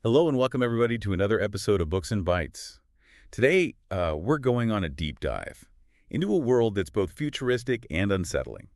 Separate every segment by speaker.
Speaker 1: Hello and welcome everybody to another episode of Books and Bytes. Today, we're going on a deep dive into a world that's both futuristic and unsettling.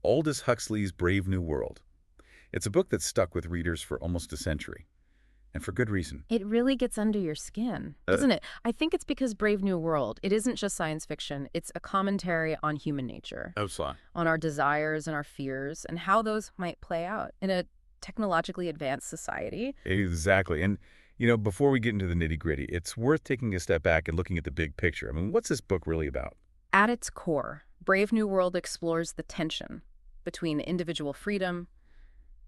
Speaker 1: Aldous Huxley's Brave New World. It's a book that's stuck with readers for almost a century, and for good reason.
Speaker 2: It really gets under your skin, doesn't it? I think it's because Brave New World, it isn't just science fiction, it's a commentary on human nature, on our desires and our fears, and how those might play out in a technologically advanced society.
Speaker 1: Exactly. And, before we get into the nitty-gritty, it's worth taking a step back and looking at the big picture. I mean, what's this book really about?
Speaker 2: At its core, Brave New World explores the tension between individual freedom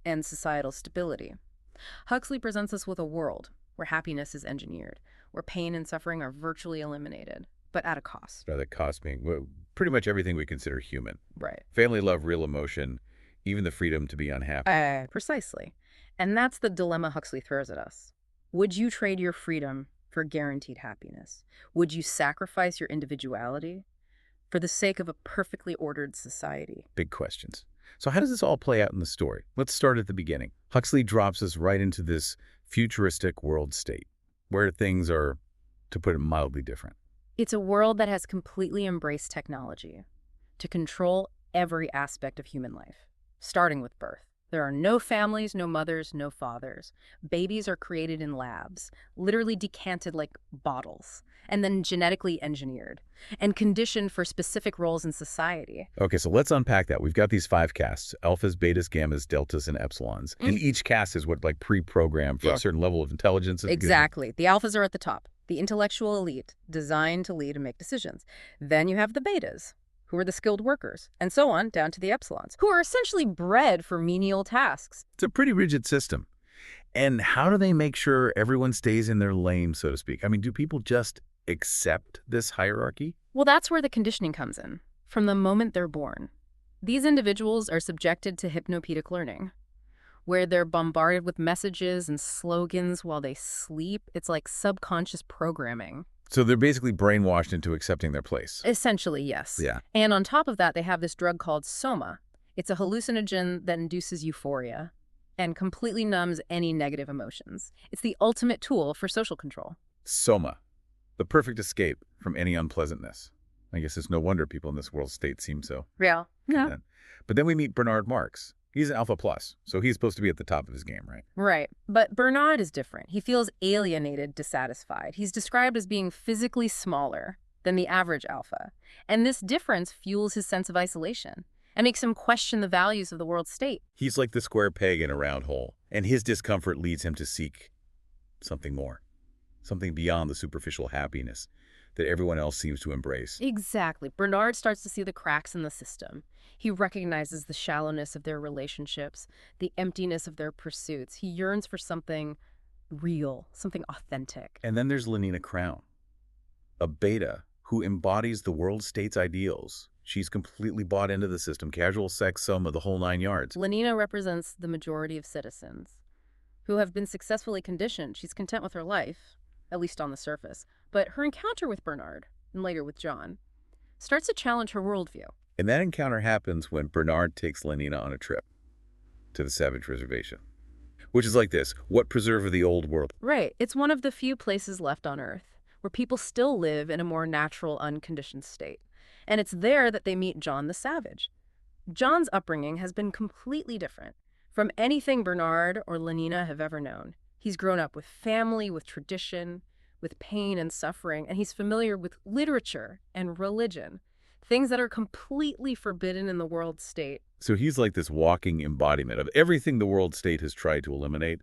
Speaker 2: and societal stability. Huxley presents us with a world where happiness is engineered, where pain and suffering are virtually eliminated, but at a cost.
Speaker 1: The cost being pretty much everything we consider human.
Speaker 2: Right.
Speaker 1: Family love, real emotion, even the freedom to be unhappy.
Speaker 2: Precisely. And that's the dilemma Huxley throws at us. Would you trade your freedom for guaranteed happiness? Would you sacrifice your individuality for the sake of a perfectly ordered society?
Speaker 1: Big questions. So how does this all play out in the story? Let's start at the beginning. Huxley drops us right into this futuristic world state, where things are, to put it mildly, different.
Speaker 2: It's a world that has completely embraced technology to control every aspect of human life, starting with birth. There are no families, no mothers, no fathers. Babies are created in labs, literally decanted like bottles, and then genetically engineered and conditioned for specific roles in society.
Speaker 1: Okay, so let's unpack that. We've got these 5 castes: alphas, betas, gammas, deltas, and epsilons. And each caste is pre-programmed for a certain level of intelligence.
Speaker 2: Exactly. The alphas are at the top, the intellectual elite, designed to lead and make decisions. Then you have the betas, who are the skilled workers, and so on down to the epsilons, who are essentially bred for menial tasks.
Speaker 1: It's a pretty rigid system. And how do they make sure everyone stays in their lane, so to speak? I mean, do people just accept this hierarchy?
Speaker 2: Well, that's where the conditioning comes in, from the moment they're born. These individuals are subjected to hypnopedic learning, where they're bombarded with messages and slogans while they sleep. It's like subconscious programming.
Speaker 1: So they're basically brainwashed into accepting their place.
Speaker 2: Essentially, yes.
Speaker 1: Yeah.
Speaker 2: And on top of that, they have this drug called soma. It's a hallucinogen that induces euphoria and completely numbs any negative emotions. It's the ultimate tool for social control.
Speaker 1: Soma, the perfect escape from any unpleasantness. I guess it's no wonder people in this world state seem so.
Speaker 2: Real. Yeah.
Speaker 1: But then we meet Bernard Marx. He's an alpha plus, so he's supposed to be at the top of his game, right?
Speaker 2: Right. But Bernard is different. He feels alienated, dissatisfied. He's described as being physically smaller than the average alpha. And this difference fuels his sense of isolation and makes him question the values of the world state.
Speaker 1: He's like the square peg in a round hole, and his discomfort leads him to seek something more, something beyond the superficial happiness that everyone else seems to embrace.
Speaker 2: Exactly. Bernard starts to see the cracks in the system. He recognizes the shallowness of their relationships, the emptiness of their pursuits. He yearns for something real, something authentic.
Speaker 1: And then there's Lenina Crown, a beta who embodies the world state's ideals. She's completely bought into the system, casual sex, soma, the whole 9 yards.
Speaker 2: Lenina represents the majority of citizens who have been successfully conditioned. She's content with her life, at least on the surface. But her encounter with Bernard, and later with John, starts to challenge her worldview.
Speaker 1: And that encounter happens when Bernard takes Lenina on a trip to the Savage Reservation, which is like this: what preserve of the old world?
Speaker 2: Right. It's one of the few places left on Earth where people still live in a more natural, unconditioned state. And it's there that they meet John the Savage. John's upbringing has been completely different from anything Bernard or Lenina have ever known. He's grown up with family, with tradition, with pain and suffering, and he's familiar with literature and religion, things that are completely forbidden in the world state.
Speaker 1: So he's like this walking embodiment of everything the world state has tried to eliminate.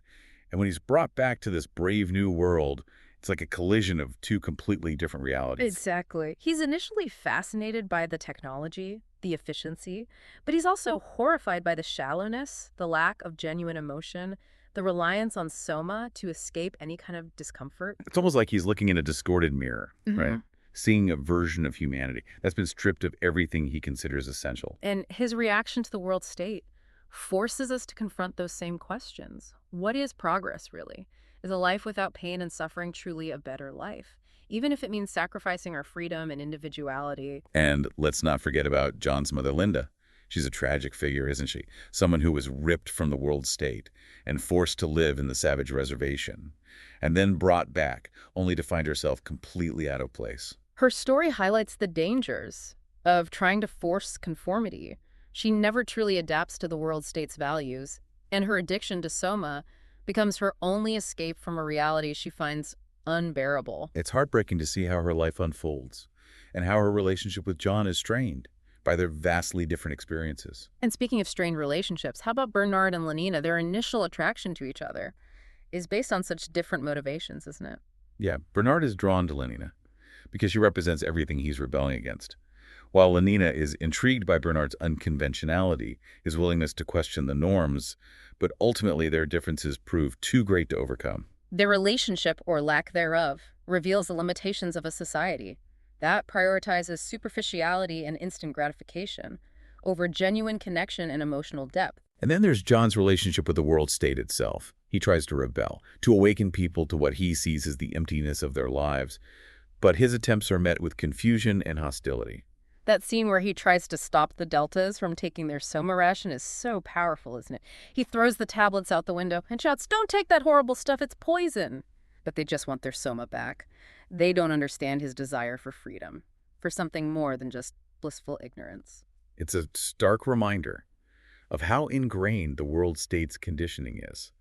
Speaker 1: And when he's brought back to this brave new world, it's like a collision of 2 completely different realities.
Speaker 2: Exactly. He's initially fascinated by the technology, the efficiency, but he's also horrified by the shallowness, the lack of genuine emotion, the reliance on soma to escape any kind of discomfort.
Speaker 1: It's almost like he's looking in a distorted mirror, right? Seeing a version of humanity that's been stripped of everything he considers essential.
Speaker 2: And his reaction to the world state forces us to confront those same questions. What is progress, really? Is a life without pain and suffering truly a better life? Even if it means sacrificing our freedom and individuality.
Speaker 1: And let's not forget about John's mother, Linda. She's a tragic figure, isn't she? Someone who was ripped from the world state and forced to live in the savage reservation, and then brought back, only to find herself completely out of place.
Speaker 2: Her story highlights the dangers of trying to force conformity. She never truly adapts to the world state's values, and her addiction to soma becomes her only escape from a reality she finds unbearable.
Speaker 1: It's heartbreaking to see how her life unfolds, and how her relationship with John is strained by their vastly different experiences.
Speaker 2: And speaking of strained relationships, how about Bernard and Lenina? Their initial attraction to each other is based on such different motivations, isn't it?
Speaker 1: Yeah, Bernard is drawn to Lenina because she represents everything he's rebelling against, while Lenina is intrigued by Bernard's unconventionality, his willingness to question the norms, but ultimately their differences prove too great to overcome.
Speaker 2: Their relationship, or lack thereof, reveals the limitations of a society that prioritizes superficiality and instant gratification over genuine connection and emotional depth.
Speaker 1: And then there's John's relationship with the world state itself. He tries to rebel, to awaken people to what he sees as the emptiness of their lives, but his attempts are met with confusion and hostility.
Speaker 2: That scene where he tries to stop the Deltas from taking their soma ration is so powerful, isn't it? He throws the tablets out the window and shouts, "Don't take that horrible stuff, it's poison." But they just want their soma back. They don't understand his desire for freedom, for something more than just blissful ignorance.
Speaker 1: It's a stark reminder of how ingrained the world state's conditioning is.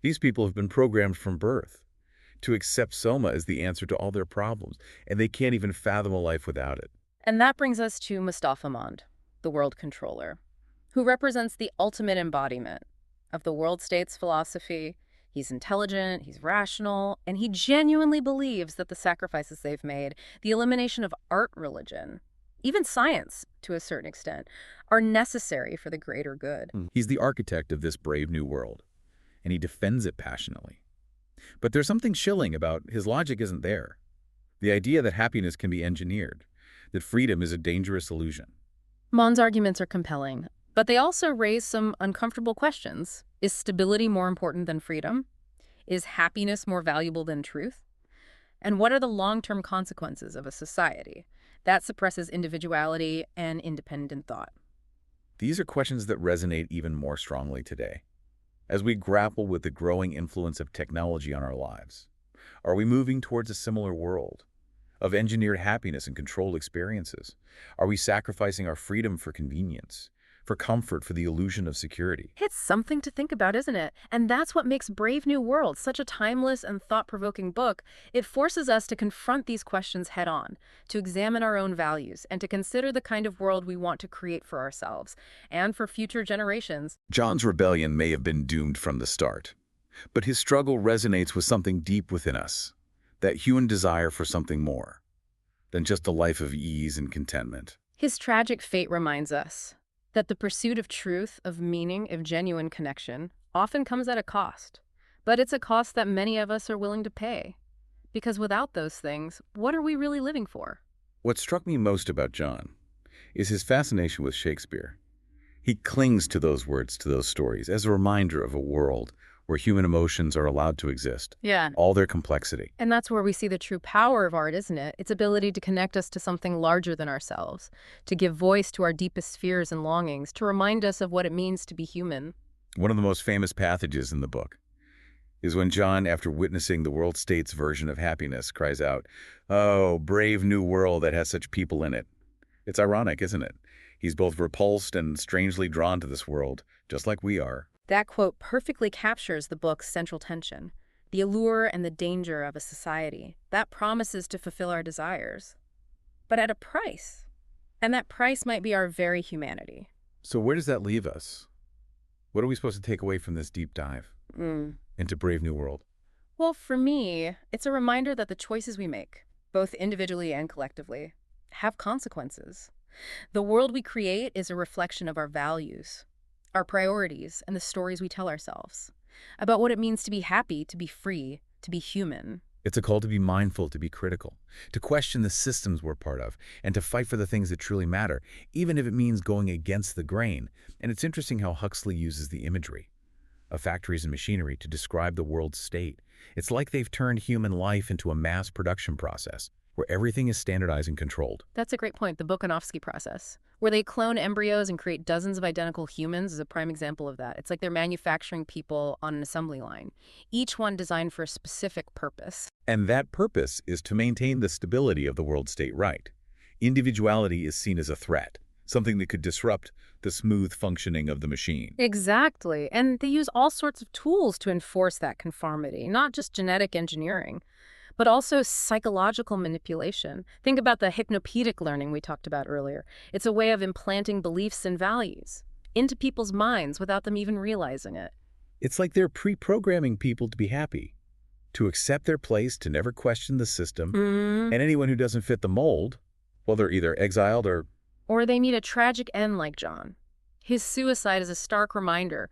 Speaker 1: These people have been programmed from birth to accept soma as the answer to all their problems, and they can't even fathom a life without it.
Speaker 2: And that brings us to Mustafa Mond, the world controller, who represents the ultimate embodiment of the world state's philosophy. He's intelligent, he's rational, and he genuinely believes that the sacrifices they've made, the elimination of art religion, even science to a certain extent, are necessary for the greater good.
Speaker 1: He's the architect of this brave new world, and he defends it passionately. But there's something chilling about his logic isn't there. The idea that happiness can be engineered, that freedom is a dangerous illusion.
Speaker 2: Mond's arguments are compelling, but they also raise some uncomfortable questions. Is stability more important than freedom? Is happiness more valuable than truth? And what are the long-term consequences of a society that suppresses individuality and independent thought?
Speaker 1: These are questions that resonate even more strongly today, as we grapple with the growing influence of technology on our lives. Are we moving towards a similar world of engineered happiness and controlled experiences? Are we sacrificing our freedom for convenience, for comfort, for the illusion of security?
Speaker 2: It's something to think about, isn't it? And that's what makes Brave New World such a timeless and thought-provoking book. It forces us to confront these questions head-on, to examine our own values, and to consider the kind of world we want to create for ourselves and for future generations.
Speaker 1: John's rebellion may have been doomed from the start, but his struggle resonates with something deep within us, that human desire for something more than just a life of ease and contentment.
Speaker 2: His tragic fate reminds us that the pursuit of truth, of meaning, of genuine connection often comes at a cost. But it's a cost that many of us are willing to pay. Because without those things, what are we really living for?
Speaker 1: What struck me most about John is his fascination with Shakespeare. He clings to those words, to those stories, as a reminder of a world where human emotions are allowed to exist,
Speaker 2: Yeah.
Speaker 1: all their complexity.
Speaker 2: And that's where we see the true power of art, isn't it? Its ability to connect us to something larger than ourselves, to give voice to our deepest fears and longings, to remind us of what it means to be human.
Speaker 1: One of the most famous passages in the book is when John, after witnessing the world state's version of happiness, cries out, "Oh, brave new world that has such people in it." It's ironic, isn't it? He's both repulsed and strangely drawn to this world, just like we are.
Speaker 2: That quote perfectly captures the book's central tension, the allure and the danger of a society that promises to fulfill our desires, but at a price. And that price might be our very humanity.
Speaker 1: So where does that leave us? What are we supposed to take away from this deep dive into Brave New World?
Speaker 2: Well, for me, it's a reminder that the choices we make, both individually and collectively, have consequences. The world we create is a reflection of our values, our priorities, and the stories we tell ourselves about what it means to be happy, to be free, to be human.
Speaker 1: It's a call to be mindful, to be critical, to question the systems we're part of, and to fight for the things that truly matter, even if it means going against the grain. And it's interesting how Huxley uses the imagery of factories and machinery to describe the world's state. It's like they've turned human life into a mass production process, where everything is standardized and controlled.
Speaker 2: That's a great point. The Volkanovsky process, where they clone embryos and create dozens of identical humans, is a prime example of that. It's like they're manufacturing people on an assembly line, each one designed for a specific purpose.
Speaker 1: And that purpose is to maintain the stability of the world state right. Individuality is seen as a threat, something that could disrupt the smooth functioning of the machine.
Speaker 2: Exactly. And they use all sorts of tools to enforce that conformity, not just genetic engineering, but also psychological manipulation. Think about the hypnopedic learning we talked about earlier. It's a way of implanting beliefs and values into people's minds without them even realizing it.
Speaker 1: It's like they're pre-programming people to be happy, to accept their place, to never question the system, and anyone who doesn't fit the mold, well, they're either exiled
Speaker 2: Or they meet a tragic end like John. His suicide is a stark reminder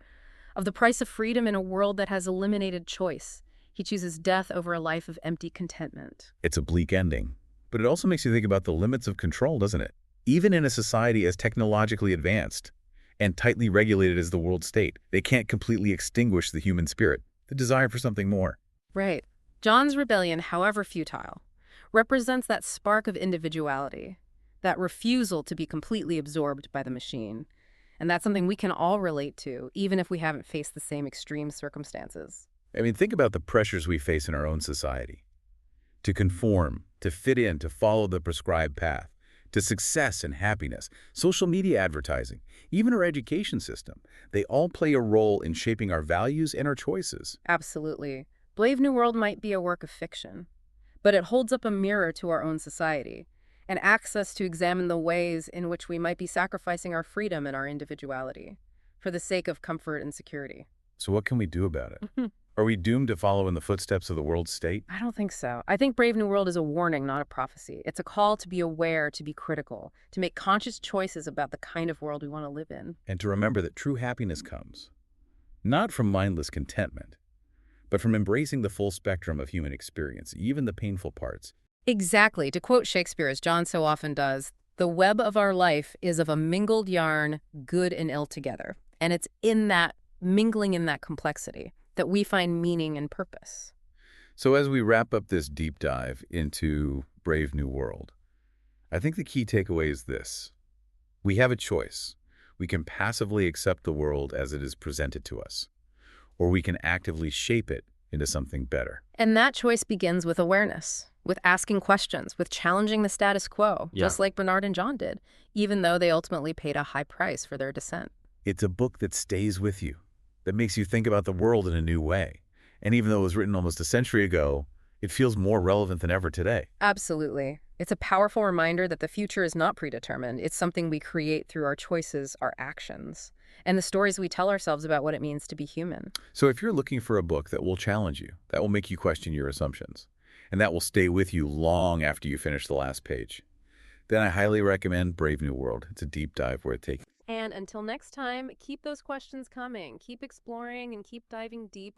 Speaker 2: of the price of freedom in a world that has eliminated choice. He chooses death over a life of empty contentment.
Speaker 1: It's a bleak ending. But it also makes you think about the limits of control, doesn't it? Even in a society as technologically advanced and tightly regulated as the world state, they can't completely extinguish the human spirit, the desire for something more.
Speaker 2: Right. John's rebellion, however futile, represents that spark of individuality, that refusal to be completely absorbed by the machine. And that's something we can all relate to, even if we haven't faced the same extreme circumstances.
Speaker 1: I mean, think about the pressures we face in our own society. To conform, to fit in, to follow the prescribed path, to success and happiness, social media advertising, even our education system. They all play a role in shaping our values and our choices.
Speaker 2: Absolutely. Brave New World might be a work of fiction, but it holds up a mirror to our own society and asks us to examine the ways in which we might be sacrificing our freedom and our individuality for the sake of comfort and security.
Speaker 1: So what can we do about it? Are we doomed to follow in the footsteps of the world state?
Speaker 2: I don't think so. I think Brave New World is a warning, not a prophecy. It's a call to be aware, to be critical, to make conscious choices about the kind of world we want to live in.
Speaker 1: And to remember that true happiness comes, not from mindless contentment, but from embracing the full spectrum of human experience, even the painful parts.
Speaker 2: Exactly. To quote Shakespeare, as John so often does, the web of our life is of a mingled yarn, good and ill together. And it's in that mingling, in that complexity, that we find meaning and purpose.
Speaker 1: So as we wrap up this deep dive into Brave New World, I think the key takeaway is this. We have a choice. We can passively accept the world as it is presented to us, or we can actively shape it into something better.
Speaker 2: And that choice begins with awareness, with asking questions, with challenging the status quo, just like Bernard and John did, even though they ultimately paid a high price for their dissent.
Speaker 1: It's a book that stays with you, that makes you think about the world in a new way. And even though it was written almost a century ago, it feels more relevant than ever today.
Speaker 2: Absolutely. It's a powerful reminder that the future is not predetermined. It's something we create through our choices, our actions, and the stories we tell ourselves about what it means to be human.
Speaker 1: So if you're looking for a book that will challenge you, that will make you question your assumptions, and that will stay with you long after you finish the last page, then I highly recommend Brave New World. It's a deep dive worth taking.
Speaker 2: And until next time, keep those questions coming. Keep exploring and keep diving deep